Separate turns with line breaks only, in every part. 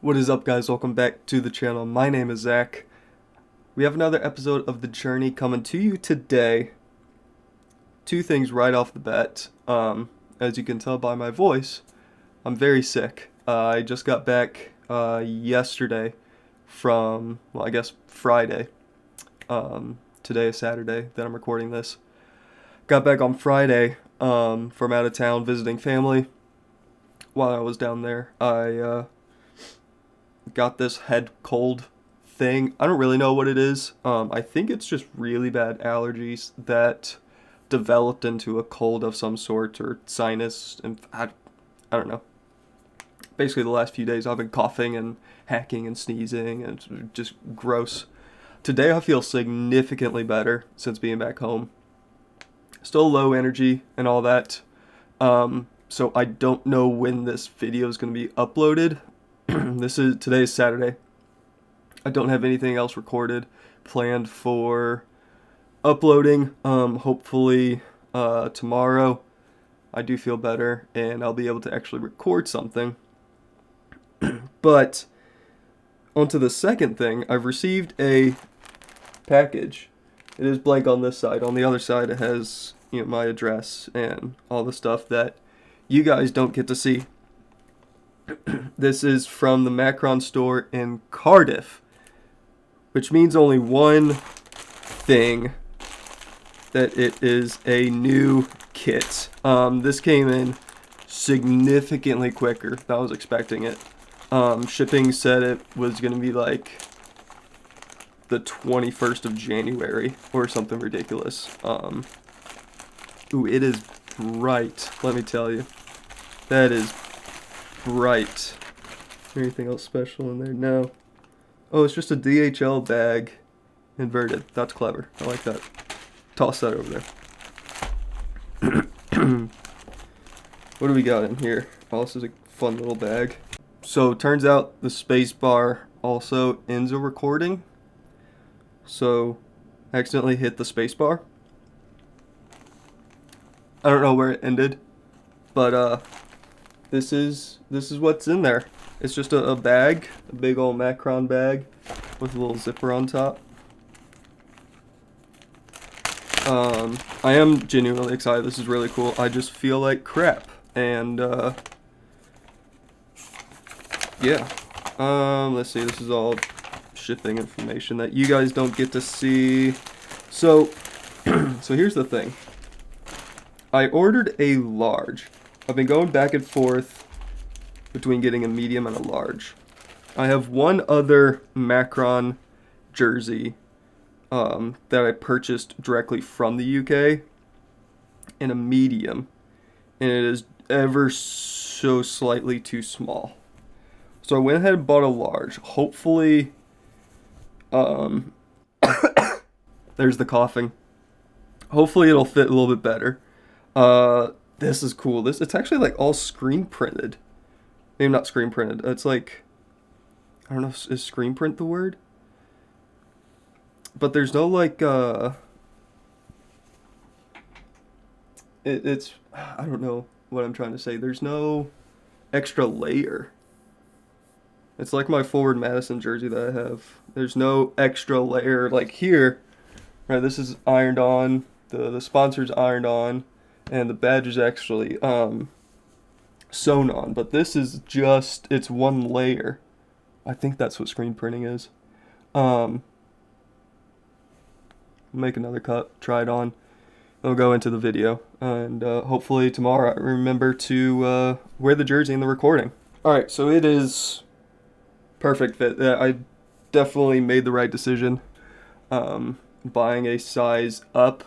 What is up, guys? Welcome back to the channel. My name is Zach. We have another episode of The Journey coming to you today. Two things right off the bat. As you can tell by my voice, I'm very sick. I just got back yesterday from, well, I guess Friday. Today is Saturday that I'm recording this. Got back on Friday from out of town visiting family. While I was down there, I got this head cold thing. I don't really know what it is. I think it's just really bad allergies that developed into a cold of some sort, or sinus, and I don't know. Basically, the last few days I've been coughing and hacking and sneezing, and it's just gross. Today I feel significantly better since being back home. Still low energy and all that. So I don't know when this video is going to be uploaded. Today is Saturday. I don't have anything else recorded, planned for uploading. Hopefully tomorrow I do feel better and I'll be able to actually record something. But onto the second thing, I've received a package. It is blank on this side. On the other side it has, my address and all the stuff that you guys don't get to see. This is from the Macron store in Cardiff, which means only one thing, that it is a new kit. This came in significantly quicker than I was expecting it. Shipping said it was going to be like the 21st of January or something ridiculous. Ooh, it is bright, let me tell you. That is bright. Anything else special in there? No. Oh, it's just a DHL bag inverted. That's clever. I like that. Toss that over there. What do we got in here? Oh, this is a fun little bag. So, turns out the space bar also ends a recording. So, I accidentally hit the space bar. I don't know where it ended, but this is what's in there. It's just a bag, a big old Macron bag with a little zipper on top. I am genuinely excited. This is really cool. I just feel like crap, and yeah. Let's see. This is all shipping information that you guys don't get to see. So, so here's the thing. I ordered a large. I've been going back and forth between getting a medium and a large. I have one other Macron jersey that I purchased directly from the UK in a medium, and it is ever so slightly too small. So I went ahead and bought a large. Hopefully, there's the coughing. Hopefully it'll fit a little bit better. This is cool. It's actually like all screen printed. Maybe not screen printed. It's like, I don't know, is screen print the word? But there's no like, it's, I don't know what I'm trying to say. There's no extra layer. It's like my Forward Madison jersey that I have. There's no extra layer like here. Right, this is ironed on. The sponsor's ironed on. And the badge is actually sewn on, but this is just, it's one layer. I think that's what screen printing is. Make another cut, try it on. It'll go into the video, and hopefully tomorrow I remember to wear the jersey in the recording. Alright, so it is perfect fit. I definitely made the right decision buying a size up,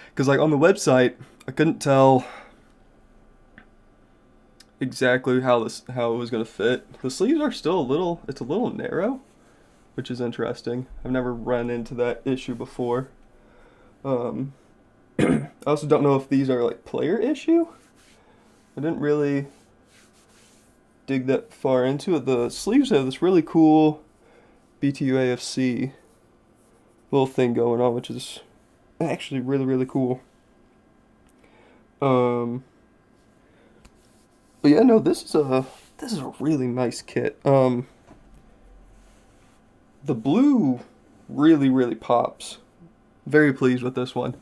because like on the website I couldn't tell exactly how it was gonna fit. The sleeves are still it's a little narrow, which is interesting. I've never run into that issue before. I also don't know if these are like player issue. I didn't really dig that far into it. The sleeves have this really cool BTUAFC little thing going on, which is actually really, really cool. But yeah, no, this is a really nice kit. The blue really, really pops. Very pleased with this one.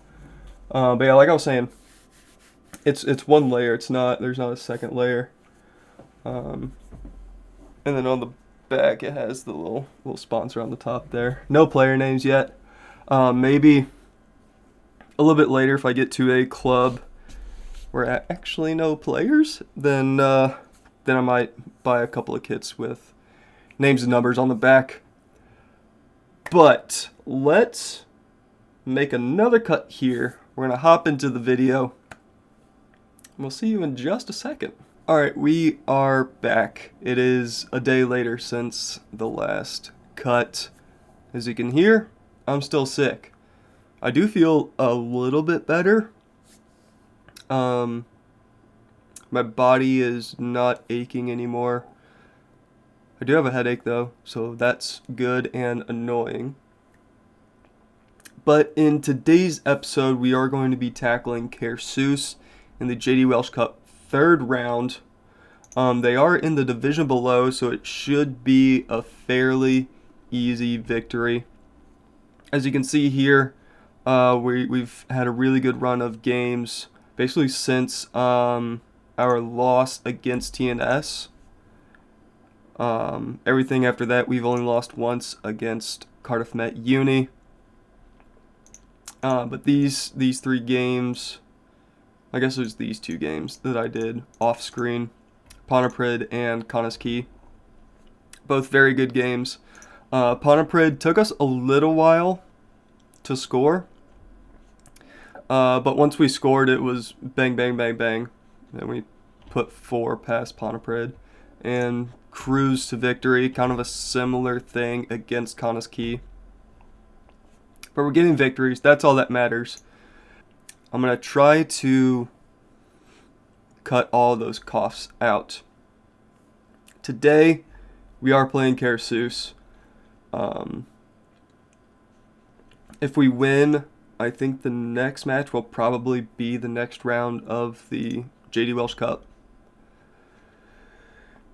But yeah, like I was saying, it's one layer. There's not a second layer. And then on the back, it has the little sponsor on the top there. No player names yet. Maybe a little bit later, if I get to a club where I actually know players, then I might buy a couple of kits with names and numbers on the back. But let's make another cut here. We're going to hop into the video. We'll see you in just a second. Alright, we are back. It is a day later since the last cut. As you can hear, I'm still sick. I do feel a little bit better. My body is not aching anymore. I do have a headache though, so that's good and annoying. But in today's episode, we are going to be tackling Caersoos in the JD Welsh Cup third round. They are in the division below, so it should be a fairly easy victory. As you can see here, we've had a really good run of games, basically since our loss against TNS. Everything after that, we've only lost once against Cardiff Met Uni. But these three games, I guess it was these two games that I did off screen, Pontypridd and Connah's Quay. Both very good games. Pontypridd took us a little while to score. But once we scored, it was bang, bang, bang, bang. And we put 4 past Pontypridd and cruised to victory. Kind of a similar thing against Connah's Quay. But we're getting victories. That's all that matters. I'm going to try to cut all those coughs out. Today, we are playing Caersoos. If we win, I think the next match will probably be the next round of the JD Welsh Cup.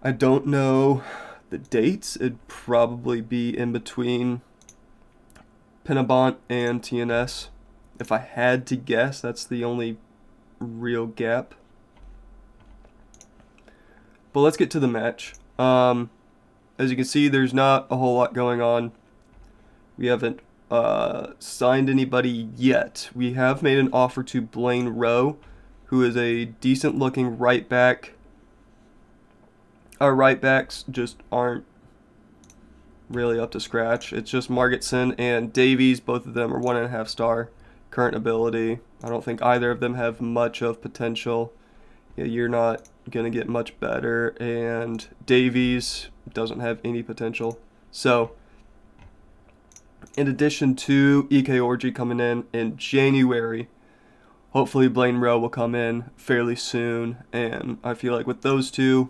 I don't know the dates. It'd probably be in between Pinnabont and TNS. If I had to guess, that's the only real gap. But let's get to the match. As you can see, there's not a whole lot going on. We haven't signed anybody yet. We have made an offer to Blaine Rowe, who is a decent looking right back. Our right backs just aren't really up to scratch. It's just Margetson and Davies. Both of them are 1.5 star current ability. I don't think either of them have much of potential. Yeah, you're not going to get much better, and Davies doesn't have any potential. So, in addition to EK Orgy coming in January, hopefully Blaine Rowe will come in fairly soon, and I feel like with those two,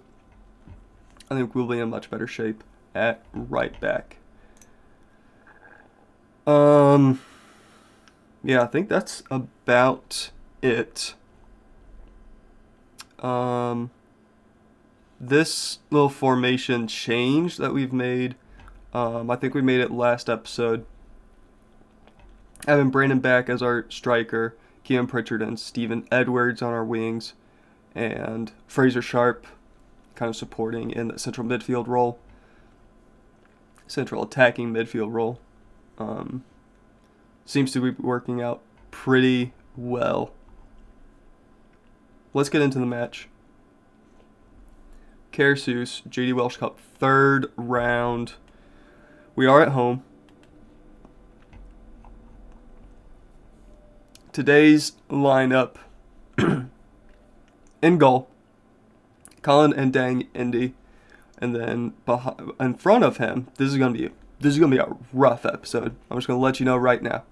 I think we'll be in much better shape at right back. Yeah, I think that's about it. This little formation change that we've made, I think we made it last episode. Having Brandon back as our striker, Kean Pritchard and Stephen Edwards on our wings, and Fraser Sharp kind of supporting in the central midfield role. Central attacking midfield role. Seems to be working out pretty well. Let's get into the match. Caersoos, JD Welsh Cup, third round. We are at home. Today's lineup. In goal, Colin and Dang Indy. And then in front of him, this is gonna be a rough episode. I'm just gonna let you know right now.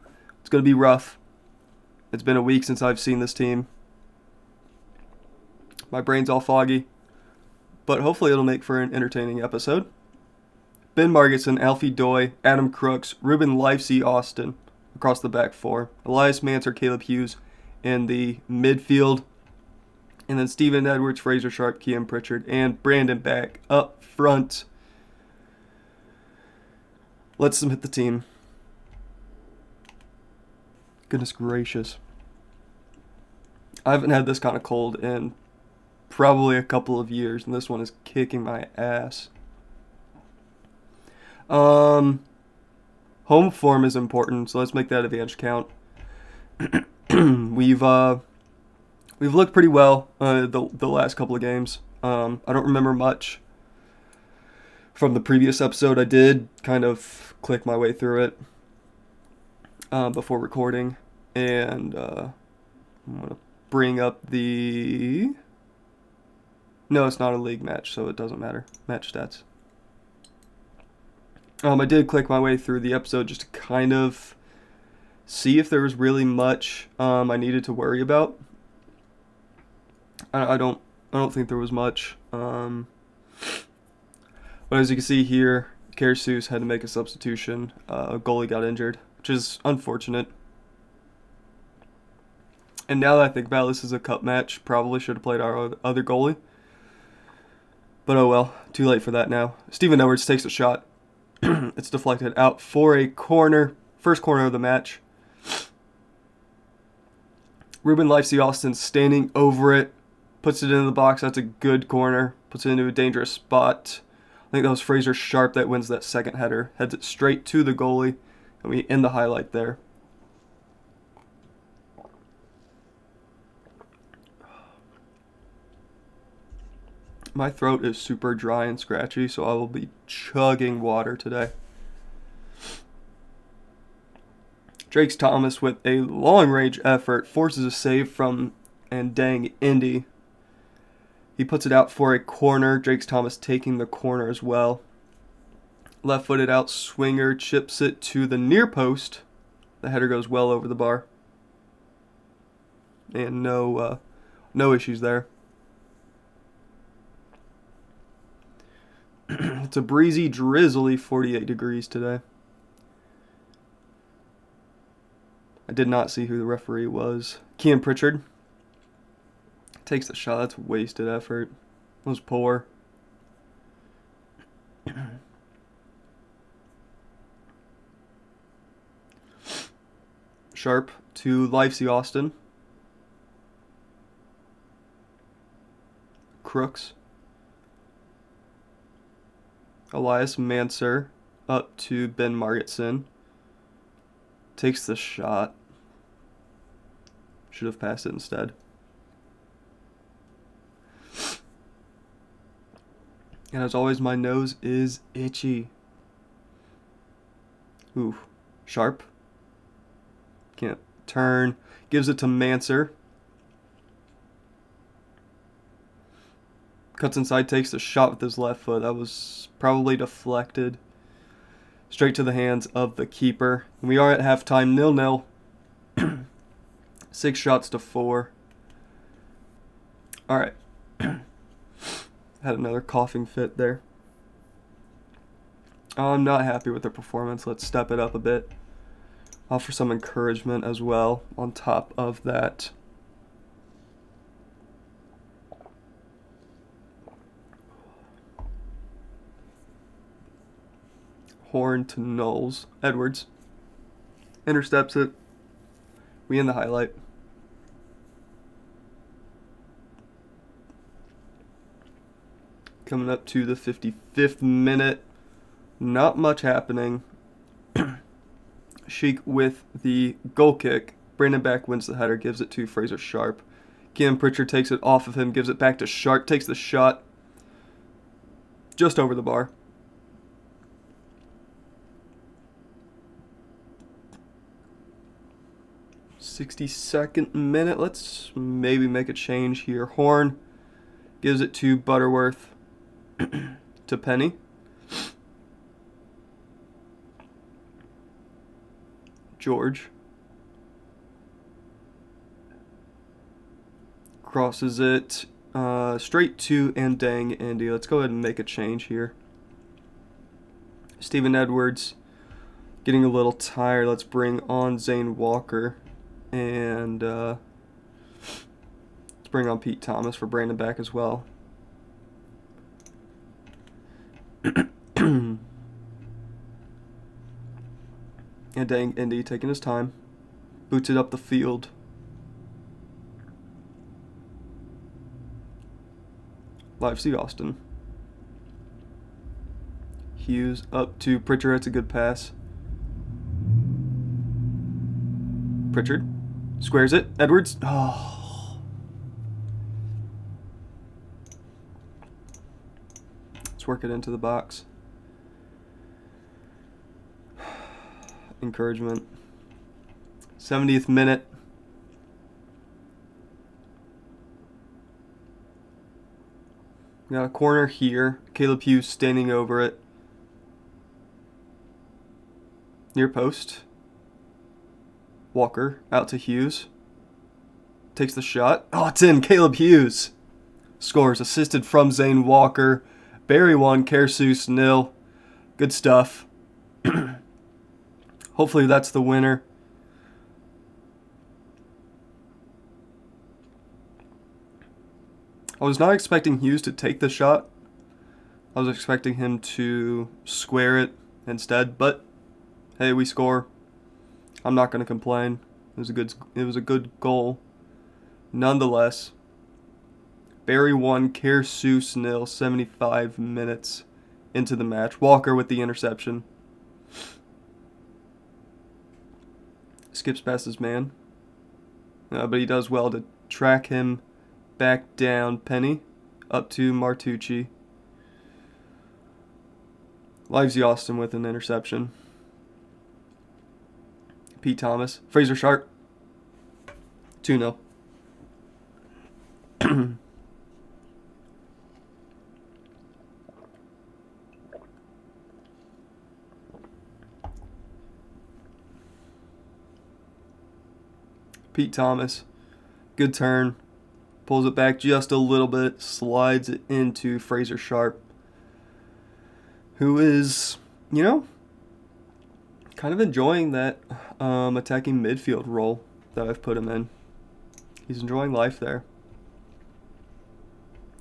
It's gonna be rough. It's been a week since I've seen this team. My brain's all foggy, but hopefully it'll make for an entertaining episode. Ben Margetson, Alfie Doy, Adam Crooks, Ruben Livesey Austin across the back four. Elias Manser, Caleb Hughes in the midfield. And then Stephen Edwards, Fraser Sharp, Kean Pritchard, and Brandon back up front. lets them hit the team. Goodness gracious. I haven't had this kind of cold in probably a couple of years, and this one is kicking my ass. Home form is important, so let's make that advantage count. We've looked pretty well the last couple of games. I don't remember much from the previous episode. I did kind of click my way through it before recording, and I'm gonna bring up the. No, it's not a league match, so it doesn't matter. Match stats. I did click my way through the episode just to kind of see if there was really much I needed to worry about. I don't think there was much. But as you can see here, Karasus had to make a substitution. A goalie got injured, which is unfortunate. And now that I think about it, this is a cup match. Probably should have played our other goalie. But oh well, too late for that now. Steven Edwards takes a shot. It's deflected out for a corner. First corner of the match. Ruben Lifesey-Austin standing over it. Puts it into the box. That's a good corner. Puts it into a dangerous spot. I think that was Fraser Sharp that wins that second header. Heads it straight to the goalie. And we end the highlight there. My throat is super dry and scratchy, so I will be chugging water today. Drake Thomas with a long-range effort forces a save from Andang Indy. He puts it out for a corner. Drake Thomas taking the corner as well. Left-footed out swinger chips it to the near post. The header goes well over the bar. And no issues there. It's a breezy, drizzly 48 degrees today. I did not see who the referee was. Kean Pritchard takes the shot. That's wasted effort. It was poor. Sharp to Lifesey-Austin. Crooks. Elias Manser up to Ben Margetson. Takes the shot. Should have passed it instead. And as always, my nose is itchy. Ooh. Sharp. Can't turn. Gives it to Manser. Cuts inside, takes the shot with his left foot. That was probably deflected. Straight to the hands of the keeper. And we are at halftime, 0-0. 6 shots to 4. All right. Had another coughing fit there. I'm not happy with the performance. Let's step it up a bit. Offer some encouragement as well on top of that. Horn to Knowles. Edwards intercepts it. We end the highlight. Coming up to the 55th minute. Not much happening. Sheik with the goal kick. Brandon Back wins the header, gives it to Fraser Sharp. Kean Pritchard takes it off of him, gives it back to Sharp, takes the shot just over the bar. .62nd minute. Let's maybe make a change here. Horn gives it to Butterworth. To Penny. George. Crosses it straight to Andang Andy. Let's go ahead and make a change here. Steven Edwards getting a little tired. Let's bring on Zane Walker. And let's bring on Pete Thomas for Brandon Back as well. And dang, Indy taking his time. Boots it up the field. Live seed Austin. Hughes up to Pritchard. That's a good pass. Pritchard squares it. Edwards. Oh. Let's work it into the box. Encouragement. 70th minute. We got a corner here. Caleb Hughes standing over it. Near post. Walker out to Hughes. Takes the shot. Oh, it's in. Caleb Hughes scores. Assisted from Zane Walker. Barry 1, Kersus 0. Good stuff. Hopefully that's the winner. I was not expecting Hughes to take the shot. I was expecting him to square it instead, but hey, we score. I'm not going to complain. It was a good goal. Nonetheless, Barry 1, Kersus 0, 75 minutes into the match. Walker with the interception. Skips past his man. But he does well to track him back down. Penny up to Martucci. Livesey Austin with an interception. Pete Thomas. Fraser Sharp. 2-0. Pete Thomas. Good turn. Pulls it back just a little bit. Slides it into Fraser Sharp, who is, kind of enjoying that attacking midfield role that I've put him in. He's enjoying life there.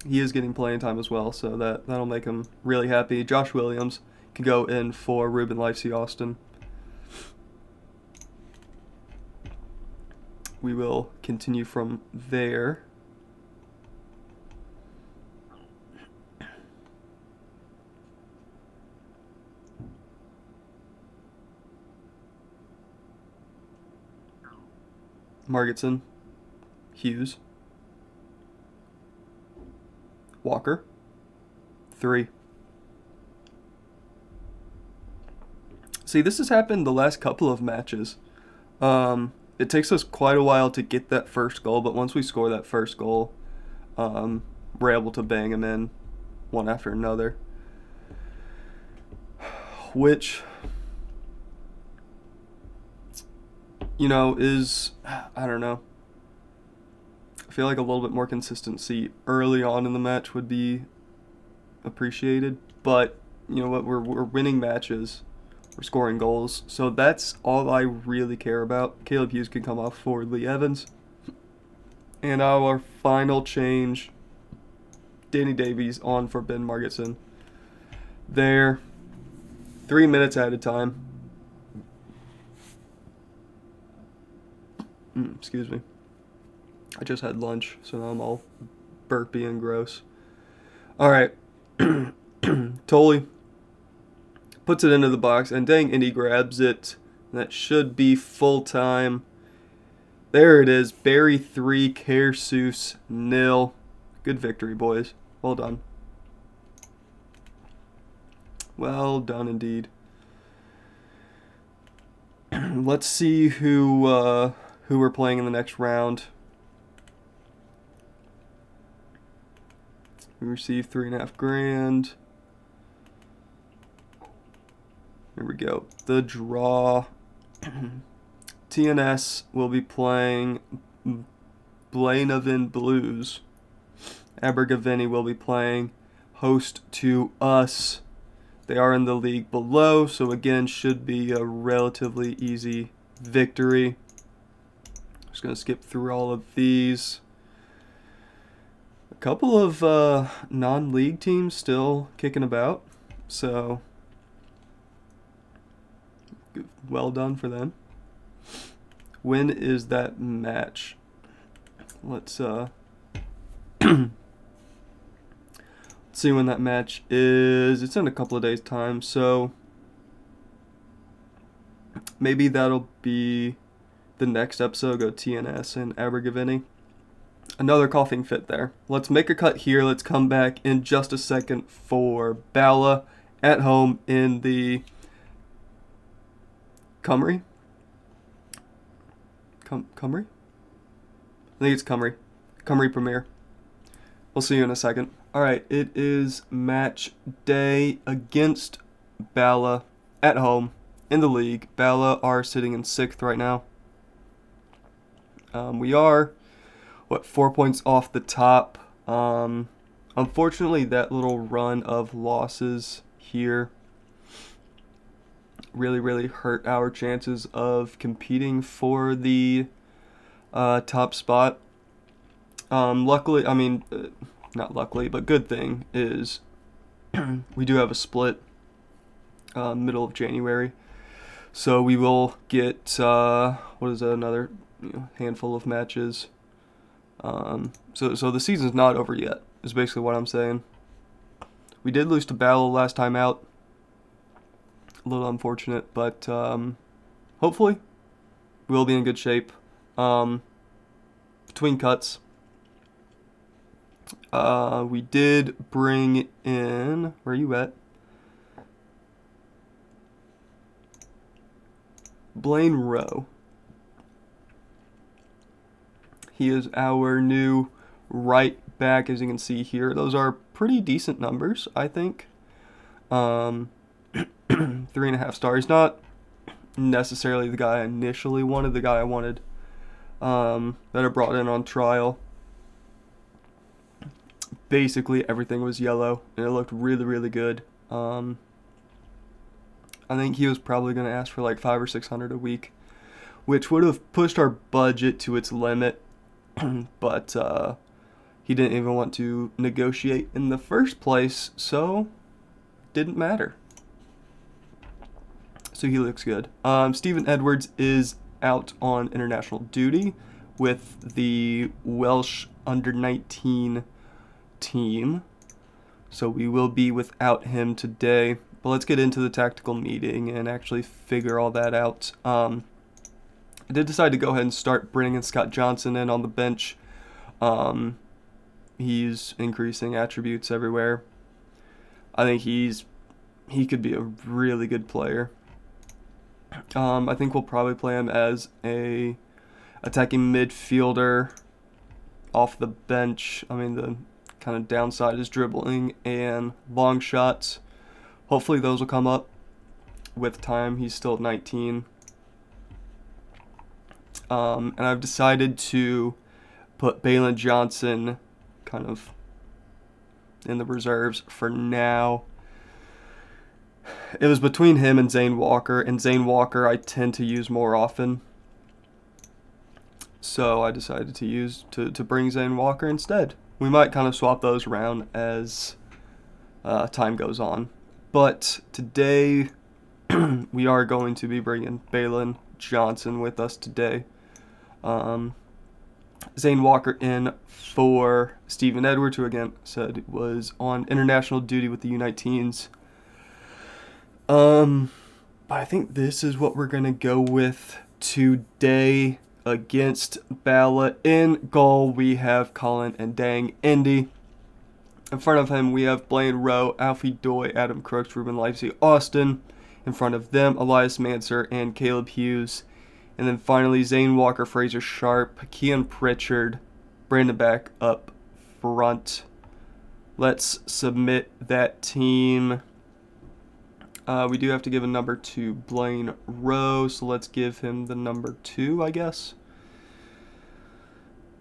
He is getting playing time as well, so that'll make him really happy. Josh Williams can go in for Ruben Livesey Austin. We will continue from there. Margetson, Hughes, Walker, 3. See, this has happened the last couple of matches. It takes us quite a while to get that first goal, but once we score that first goal, we're able to bang them in one after another. Which, is, I don't know. I feel like a little bit more consistency early on in the match would be appreciated. But, you know what, we're winning matches. We're scoring goals. So that's all I really care about. Caleb Hughes can come off for Lee Evans. And our final change, Danny Davies on for Ben Margetson. There, 3 minutes at a time. Excuse me. I just had lunch, so now I'm all burpy and gross. All right. Tolley puts it into the box, and dang, Indy grabs it. That should be full time. There it is. Barry 3, Kersus 0. Good victory, boys. Well done. Well done indeed. Let's see who we're playing in the next round. We received $3,500. Here we go. The draw. TNS will be playing Llanidloes Blues. Abergavenny will be playing host to us. They are in the league below, so again, should be a relatively easy victory. Just going to skip through all of these. A couple of non-league teams still kicking about, so well done for them. When is that match? Let's see when that match is. It's in a couple of days' time, so maybe that'll be the next episode. Go TNS and Abergavenny. Another coughing fit there. Let's make a cut here. Let's come back in just a second for Bala at home in the Cymru? Cymru? I think it's Cymru. Cymru Premier. We'll see you in a second. Alright, it is match day against Bala at home in the league. Bala are sitting in 6th right now. We are, 4 points off the top. Unfortunately, that little run of losses here really hurt our chances of competing for the top spot. Luckily, not luckily, but good thing is we do have a split middle of January. So we will get, another handful of matches. So the season's not over yet, is basically what I'm saying. We did lose to Battle last time out. A little unfortunate, but hopefully we'll be in good shape. Between cuts, we did bring in, where are you at? Blaine Rowe. He is our new right back, as you can see here. Those are pretty decent numbers, I think. 3.5 stars. Not necessarily the guy I initially wanted, the guy I wanted that I brought in on trial. Basically, everything was yellow, and it looked really good. I think he was probably going to ask for like $500 or $600 a week, which would have pushed our budget to its limit, but he didn't even want to negotiate in the first place, so didn't matter. So he looks good. Stephen Edwards is out on international duty with the Welsh under-19 team, so we will be without him today. But let's get into the tactical meeting and actually figure all that out. I did decide to go ahead and start bringing Scott Johnson in on the bench. He's increasing attributes everywhere. I think he could be a really good player. I think we'll probably play him as a attacking midfielder off the bench. The kind of downside is dribbling and long shots. Hopefully those will come up with time. He's still 19. And I've decided to put Balin Johnson kind of in the reserves for now. It was between him and Zane Walker, and Zane Walker I tend to use more often. So I decided to bring Zane Walker instead. We might kind of swap those around as time goes on. But today we are going to be bringing Balin Johnson with us today. Zane Walker in for Stephen Edwards, who again said was on international duty with the U19s. But I think this is what we're going to go with today against Bala. In goal, we have Colin and Dang Indy. In front of him, we have Blaine Rowe, Alfie Doy, Adam Crooks, Ruben Leipzig, Austin. In front of them, Elias Manser and Caleb Hughes. And then finally, Zane Walker, Fraser Sharp, Kean Pritchard, Brandon back up front. Let's submit that team. We do have to give a number to Blaine Rowe, so let's give him the number 2, I guess.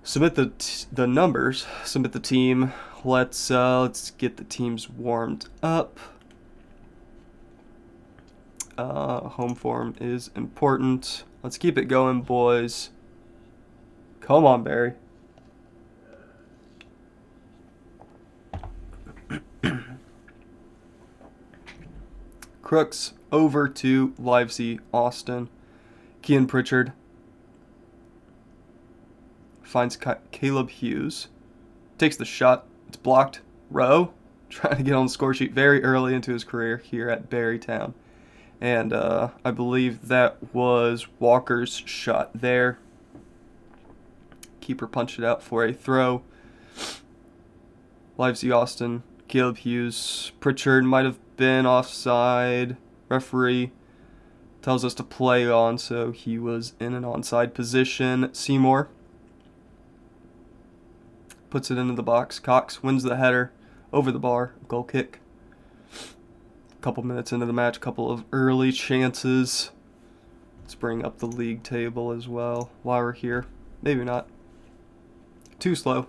Submit the numbers. Submit the team. Let's get the teams warmed up. Home form is important. Let's keep it going, boys. Come on, Barry. Crooks over to Livesey Austin. Kean Pritchard finds Caleb Hughes. Takes the shot. It's blocked. Rowe trying to get on the score sheet very early into his career here at Barrytown. And I believe that was Walker's shot there. Keeper punched it out for a throw. Livesey Austin, Caleb Hughes. Pritchard might have been offside. Referee tells us to play on, so he was in an onside position. Seymour puts it into the box. Cox wins the header over the bar. Goal kick. Couple minutes into the match, couple of early chances. Let's bring up the league table as well while we're here. Maybe not. Too slow.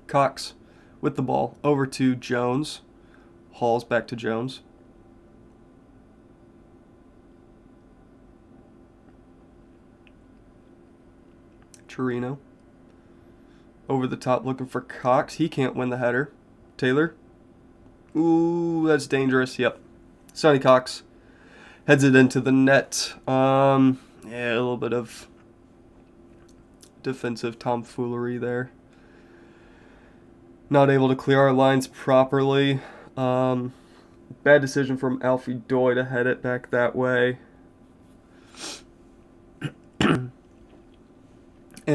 Cox with the ball over to Jones. Hall's back to Jones. Torino over the top looking for Cox. He can't win the header. Taylor. Ooh, that's dangerous. Yep. Sonny Cox heads it into the net. Yeah, a little bit of defensive tomfoolery there. Not able to clear our lines properly. Bad decision from Alfie Doy to head it back that way. And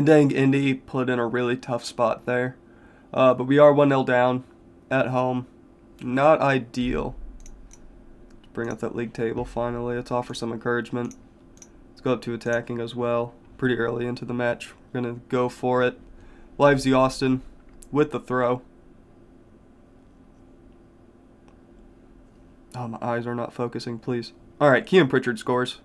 dang, Indy put in a really tough spot there. But we are 1-0 down at home. Not ideal. Let's bring up that league table finally. Let's offer some encouragement. Let's go up to attacking as well. Pretty early into the match. We're going to go for it. Livesey Austin with the throw. Oh, my eyes are not focusing, please. All right, Kean Pritchard scores.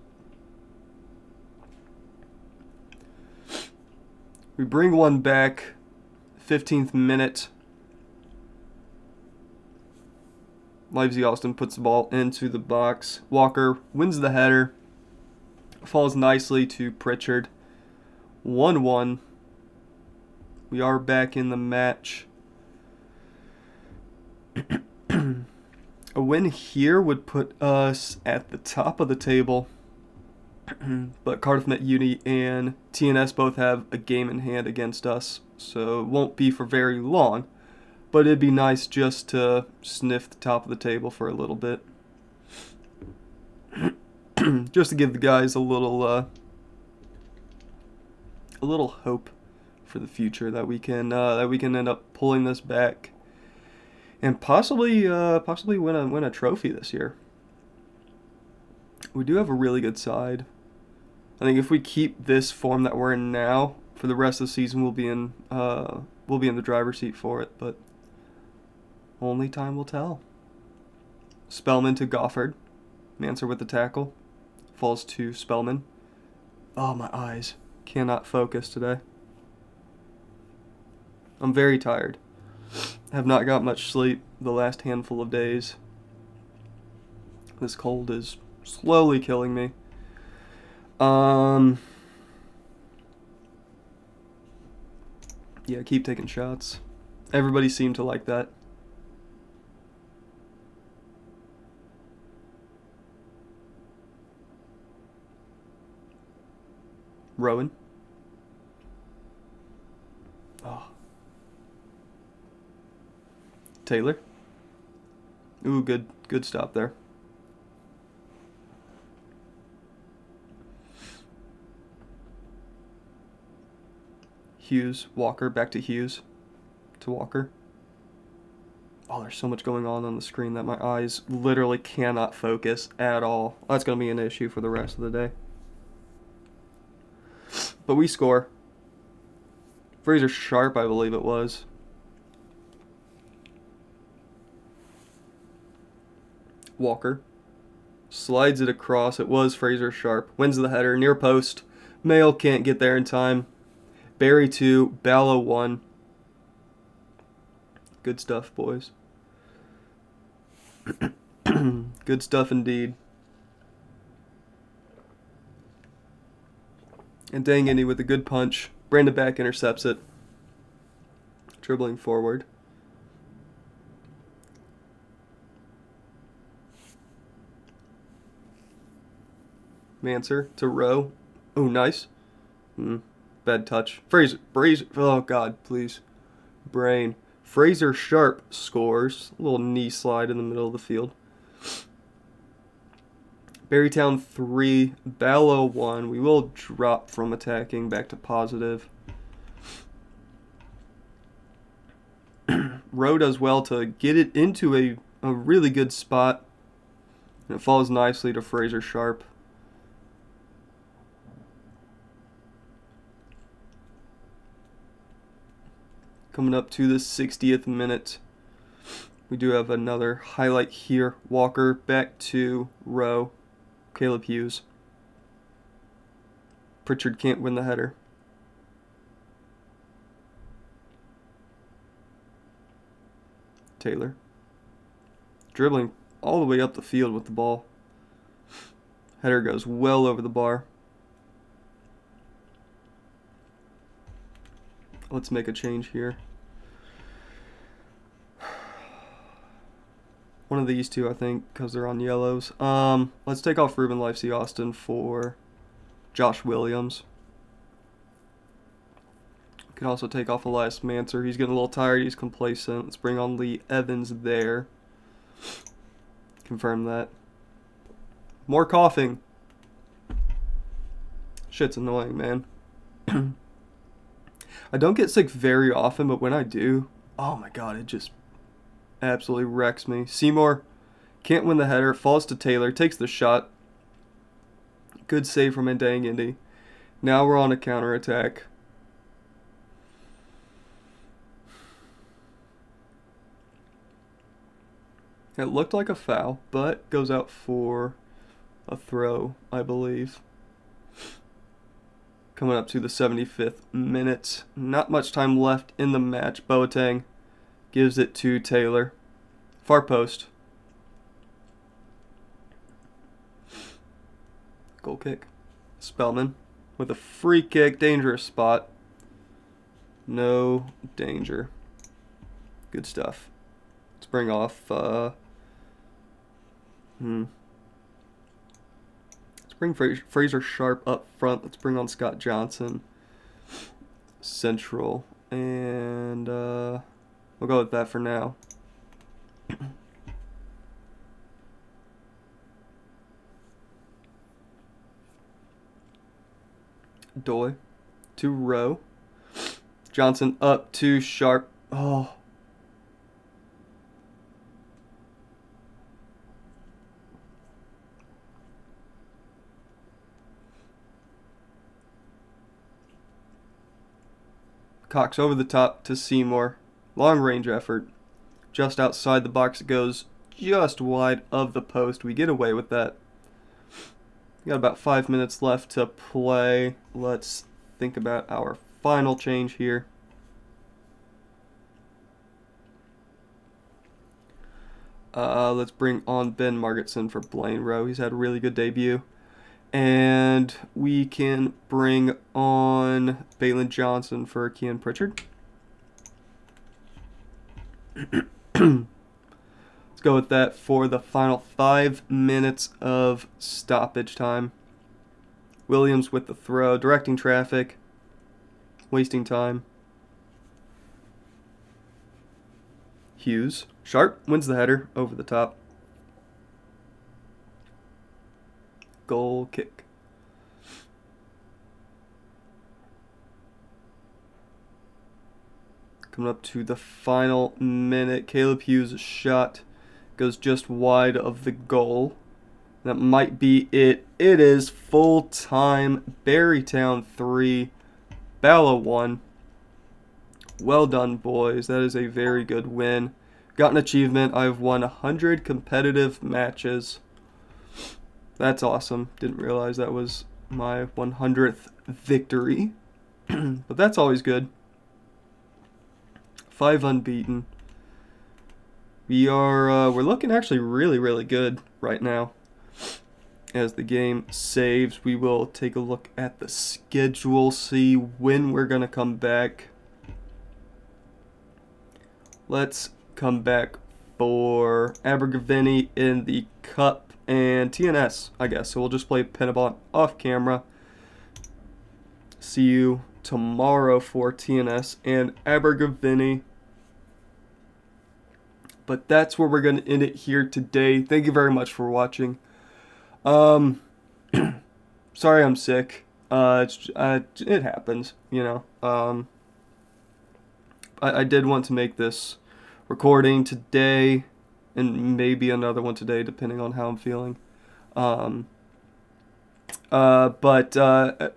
We bring one back. 15th minute. Livesey Austin puts the ball into the box. Walker wins the header. Falls nicely to Pritchard. 1-1. We are back in the match. A win here would put us at the top of the table. But Cardiff Met Uni and TNS both have a game in hand against us, so it won't be for very long. But it'd be nice just to sniff the top of the table for a little bit. Just to give the guys a little hope for the future that we can end up pulling this back and possibly win a trophy this year. We do have a really good side. I think if we keep this form that we're in now for the rest of the season, we'll be in the driver's seat for it. But only time will tell. Spellman to Gofford. Manser with the tackle. Falls to Spellman. Oh, my eyes. Cannot focus today. I'm very tired. Have not got much sleep the last handful of days. This cold is slowly killing me. Yeah, keep taking shots. Everybody seemed to like that. Rowan. Oh. Taylor. Ooh, good stop there. Hughes, Walker, back to Hughes, to Walker. Oh, there's so much going on the screen that my eyes literally cannot focus at all. That's going to be an issue for the rest of the day. But we score. Fraser Sharp, I believe it was. Walker slides it across. It was Fraser Sharp. Wins the header, near post. Mail can't get there in time. Barry 2, Ballo 1. Good stuff, boys. Good stuff indeed. And dang Indy with a good punch. Brandon back intercepts it. Dribbling forward. Manser to Rowe. Oh, nice. Bad touch. Fraser. Oh, God, please. Brain. Fraser Sharp scores. A little knee slide in the middle of the field. Berrytown 3, Ballo 1. We will drop from attacking back to positive. Rowe does well to get it into a really good spot. And it falls nicely to Fraser Sharp. Coming up to the 60th minute. We do have another highlight here. Walker back to Rowe. Caleb Hughes. Pritchard can't win the header. Taylor. Dribbling all the way up the field with the ball. Header goes well over the bar. Let's make a change here. One of these two, I think, because they're on yellows. Let's take off Ruben Lifesey Austin for Josh Williams. We could also take off Elias Manser. He's getting a little tired. He's complacent. Let's bring on Lee Evans there. Confirm that. More coughing. Shit's annoying, man. I don't get sick very often, but when I do, oh my god, it just absolutely wrecks me. Seymour can't win the header, falls to Taylor, takes the shot. Good save from Ndang Indy. Now we're on a counterattack. It looked like a foul, but goes out for a throw, I believe. Coming up to the 75th minute. Not much time left in the match. Boateng gives it to Taylor. Far post. Goal kick. Spellman with a free kick. Dangerous spot. No danger. Good stuff. Let's bring off... Let's bring Fraser Sharp up front. Let's bring on Scott Johnson. Central. And we'll go with that for now. Doy to Rowe. Johnson up to Sharp. Oh. Cox over the top to Seymour. Long range effort. Just outside the box. It goes just wide of the post. We get away with that. We got about 5 minutes left to play. Let's think about our final change here. Let's bring on Ben Margetson for Blaine Rowe. He's had a really good debut. And we can bring on Balin Johnson for Kean Pritchard. Let's go with that for the final 5 minutes of stoppage time. Williams with the throw, directing traffic, wasting time. Hughes. Sharp wins the header over the top. Goal kick. Coming up to the final minute. Caleb Hughes' shot goes just wide of the goal. That might be it. It is full time. Berrytown 3, Bala 1. Well done, boys. That is a very good win. Got an achievement. I've won 100 competitive matches. That's awesome. Didn't realize that was my 100th victory. But that's always good. 5 unbeaten. We're looking actually really, really good right now. As the game saves, we will take a look at the schedule, see when we're going to come back. Let's come back for Abergavenny in the Cup and TNS, I guess. So we'll just play Pinnabon off camera. See you tomorrow for TNS and Abergavenny. But that's where we're going to end it here today. Thank you very much for watching. Sorry I'm sick. It happens, you know. I did want to make this recording today and maybe another one today depending on how I'm feeling. But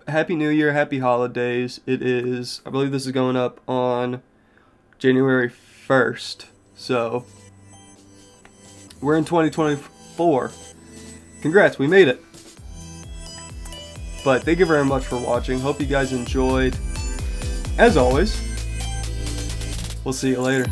Happy New Year, Happy Holidays. It is, I believe this is going up on January 1st. So we're in 2024. Congrats, we made it. But thank you very much for watching. Hope you guys enjoyed. As always, we'll see you later.